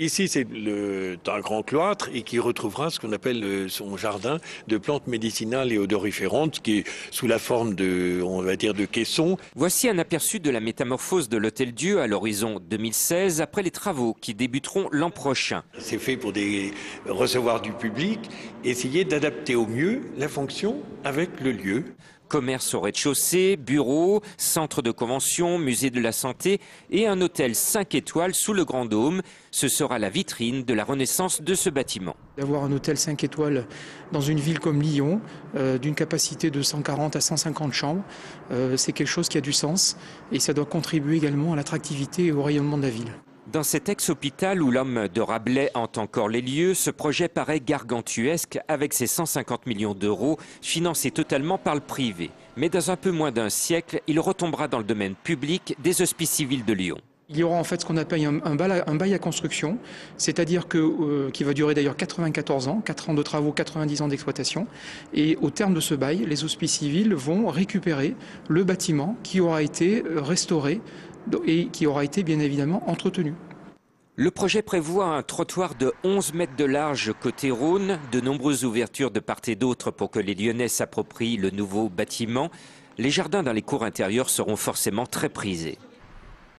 Ici, c'est un grand cloître et qui retrouvera ce qu'on appelle son jardin de plantes médicinales et odoriférantes qui est sous la forme de, on va dire, de caissons. Voici un aperçu de la métamorphose de l'Hôtel-Dieu à l'horizon 2016 après les travaux qui débuteront l'an prochain. C'est fait pour recevoir du public, essayer d'adapter au mieux la fonction avec le lieu. Commerce au rez-de-chaussée, bureaux, centre de convention, musée de la santé et un hôtel 5 étoiles sous le Grand Dôme. Ce sera la vitrine de la renaissance de ce bâtiment. D'avoir un hôtel 5 étoiles dans une ville comme Lyon, d'une capacité de 140 à 150 chambres, c'est quelque chose qui a du sens et ça doit contribuer également à l'attractivité et au rayonnement de la ville. Dans cet ex-hôpital où l'homme de Rabelais hante encore les lieux, ce projet paraît gargantuesque avec ses 150 millions d'euros financés totalement par le privé. Mais dans un peu moins d'un siècle, il retombera dans le domaine public des Hospices civils de Lyon. Il y aura en fait ce qu'on appelle un bail à construction, c'est-à-dire qui va durer d'ailleurs 94 ans, 4 ans de travaux, 90 ans d'exploitation. Et au terme de ce bail, les Hospices civils vont récupérer le bâtiment qui aura été restauré et qui aura été bien évidemment entretenu. Le projet prévoit un trottoir de 11 mètres de large côté Rhône, de nombreuses ouvertures de part et d'autre pour que les Lyonnais s'approprient le nouveau bâtiment. Les jardins dans les cours intérieures seront forcément très prisés.